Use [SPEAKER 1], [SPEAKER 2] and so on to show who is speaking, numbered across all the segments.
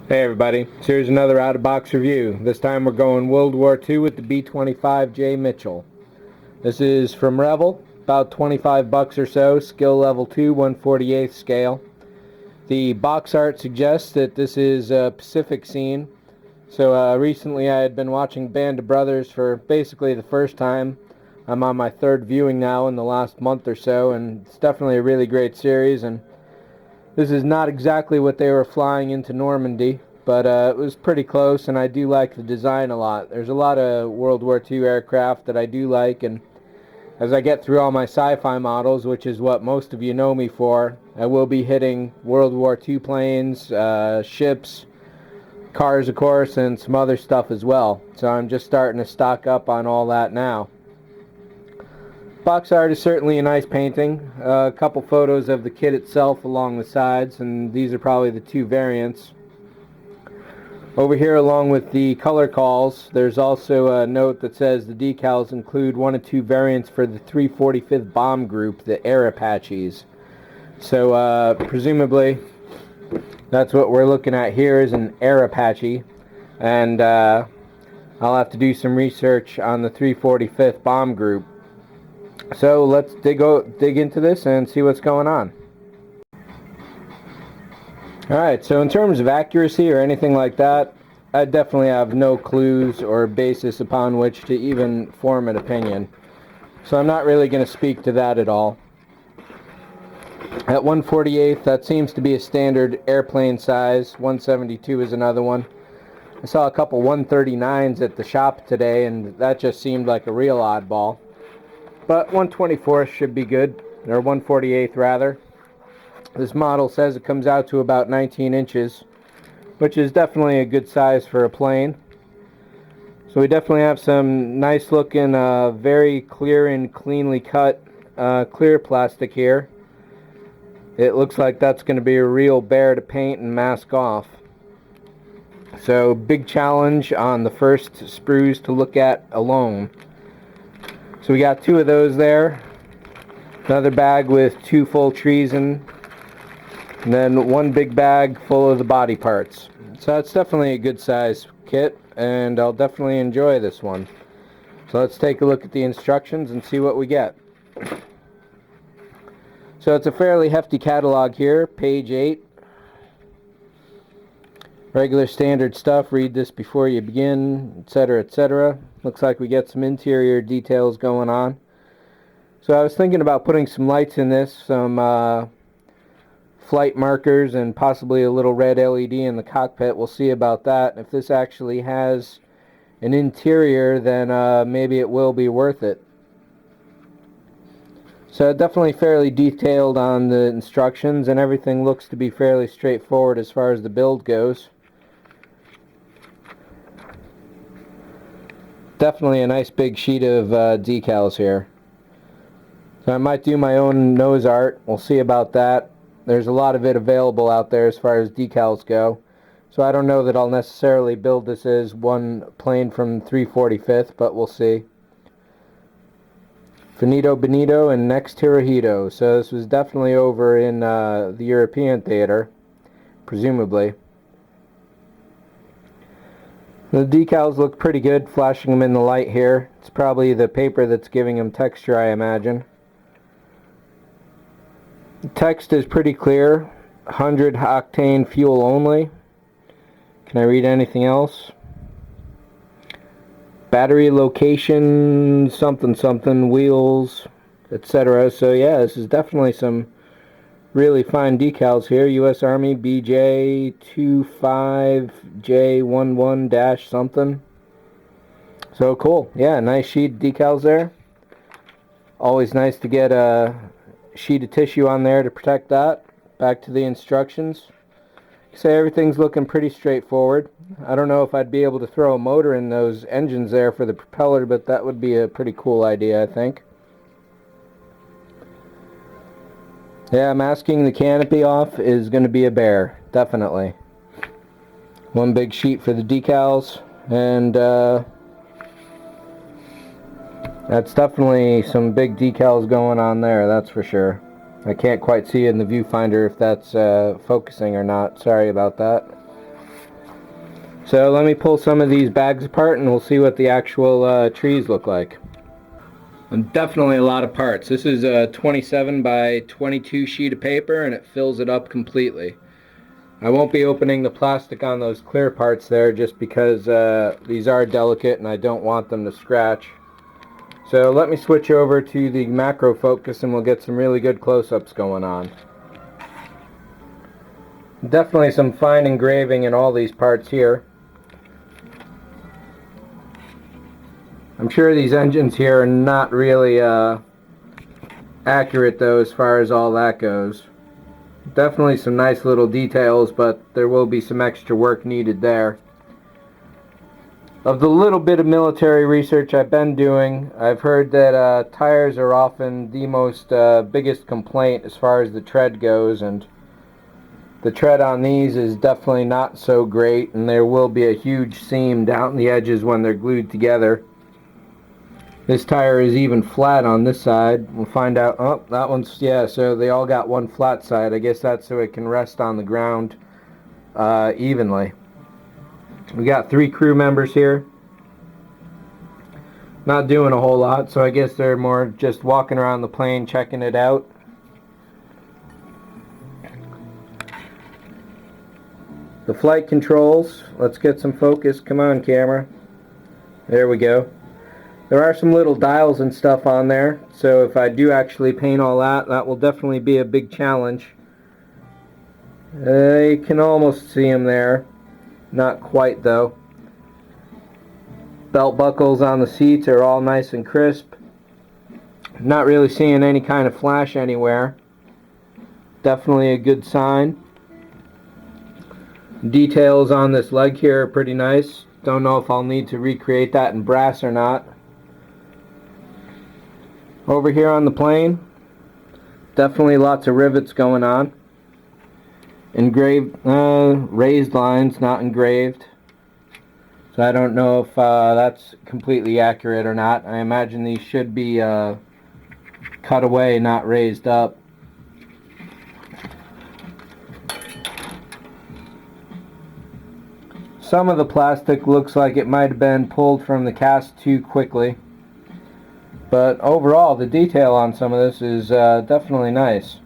[SPEAKER 1] Hey everybody, so here's another out-of-box review. This time we're going World War II with the B-25j Mitchell. This is from Revell, about 25 bucks or so, skill level 2, 1/48 scale. The box art suggests that this is a Pacific scene. So recently I had been watching Band of Brothers for basically the first time. I'm on my third viewing now in the last month or so, and it's definitely a really great series. And this is not exactly what they were flying into Normandy, but it was pretty close, and I do like the design a lot. There's a lot of World War II aircraft that I do like, and as I get through all my sci-fi models, which is what most of you know me for, I will be hitting World War II planes, ships, cars of course, and some other stuff as well. So I'm just starting to stock up on all that now. Box art is certainly a nice painting. A couple photos of the kit itself along the sides, and these are probably the two variants. Over here, along with the color calls, there's also a note that says the decals include one of two variants for the 345th Bomb Group, the Air Apaches. So presumably that's what we're looking at here, is an Air Apache, and I'll have to do some research on the 345th Bomb Group. So let's dig into this and see what's going on. Alright, so in terms of accuracy or anything like that, I definitely have no clues or basis upon which to even form an opinion. So I'm not really going to speak to that at all. At 1/48, that seems to be a standard airplane size. 172 is another one. I saw a couple 139s at the shop today, and that just seemed like a real oddball. But 1/24 should be good, or 1/48 rather. This model says it comes out to about 19 inches, which is definitely a good size for a plane. So we definitely have some nice looking, very clear and cleanly cut clear plastic here. It looks like that's going to be a real bear to paint and mask off. So big challenge on the first sprues to look at alone. So we got two of those there, another bag with two full trees in, and then one big bag full of the body parts. So that's definitely a good size kit, and I'll definitely enjoy this one. So let's take a look at the instructions and see what we get. So it's a fairly hefty catalog here, page 8. Regular standard stuff, read this before you begin, etc., etc. Looks like we get some interior details going on. So I was thinking about putting some lights in this, some flight markers, and possibly a little red LED in the cockpit. We'll see about that. If this actually has an interior, then maybe it will be worth it. So definitely fairly detailed on the instructions, and everything looks to be fairly straightforward as far as the build goes. Definitely a nice big sheet of decals here. So I might do my own nose art. We'll see about that. There's a lot of it available out there as far as decals go. So I don't know that I'll necessarily build this as one plane from 345th, but we'll see. Finito Benito and Next Hirohito. So this was definitely over in the European theater, presumably. The decals look pretty good, flashing them in the light here. It's probably the paper that's giving them texture, I imagine. The text is pretty clear. 100 octane fuel only. Can I read anything else? Battery location, something something, wheels, etc. So yeah, this is definitely some really fine decals here. U.S. Army B-25j 11 So cool. Yeah, nice sheet of decals there. Always nice to get a sheet of tissue on there to protect that. Back to the instructions. So everything's looking pretty straightforward. I don't know if I'd be able to throw a motor in those engines there for the propeller, but that would be a pretty cool idea, I think. Yeah, masking the canopy off is going to be a bear, definitely. One big sheet for the decals, and that's definitely some big decals going on there, that's for sure. I can't quite see in the viewfinder if that's focusing or not. Sorry about that. So let me pull some of these bags apart and we'll see what the actual trees look like. And definitely a lot of parts. This is a 27 by 22 sheet of paper and it fills it up completely. I won't be opening the plastic on those clear parts there just because these are delicate and I don't want them to scratch. So let me switch over to the macro focus and we'll get some really good close-ups going on. Definitely some fine engraving in all these parts here. I'm sure these engines here are not really accurate though as far as all that goes. Definitely some nice little details, but there will be some extra work needed there. Of the little bit of military research I've been doing, I've heard that tires are often the most biggest complaint as far as the tread goes, and the tread on these is definitely not so great, and there will be a huge seam down the edges when they're glued together. This tire is even flat on this side. We'll find out. Oh, that one's, yeah, so they all got one flat side. I guess that's so it can rest on the ground evenly. We got 3 crew members here. Not doing a whole lot, so I guess they're more just walking around the plane checking it out. The flight controls. Let's get some focus. Come on, camera. There we go. There are some little dials and stuff on there, so if I do actually paint all that, that will definitely be a big challenge. You can almost see them there. Not quite though. Belt buckles on the seats are all nice and crisp. Not really seeing any kind of flash anywhere. Definitely a good sign. Details on this leg here are pretty nice. Don't know if I'll need to recreate that in brass or not. Over here on the plane, definitely lots of rivets going on. Engraved, raised lines, not engraved. So I don't know if that's completely accurate or not. I imagine these should be cut away, not raised up. Some of the plastic looks like it might have been pulled from the cast too quickly. But overall, the detail on some of this is definitely nice.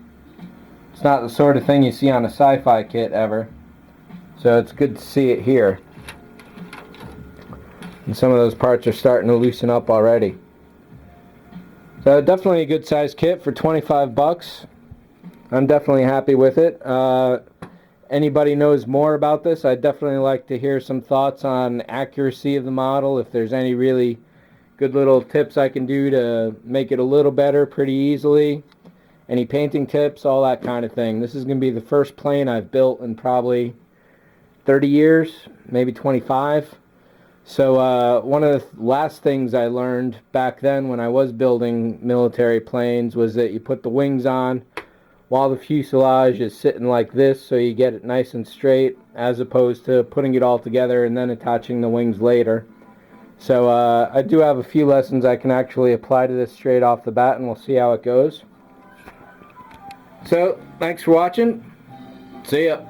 [SPEAKER 1] It's not the sort of thing you see on a sci-fi kit ever. So it's good to see it here. And some of those parts are starting to loosen up already. So definitely a good size kit for 25 bucks. I'm definitely happy with it. Anybody knows more about this, I'd definitely like to hear some thoughts on accuracy of the model, if there's any really good little tips I can do to make it a little better pretty easily. Any painting tips, all that kind of thing. This is going to be the first plane I've built in probably 30 years, maybe 25. So one of the last things I learned back then when I was building military planes was that you put the wings on while the fuselage is sitting like this, so you get it nice and straight, as opposed to putting it all together and then attaching the wings later. So I do have a few lessons I can actually apply to this straight off the bat, and we'll see how it goes. So, thanks for watching. See ya.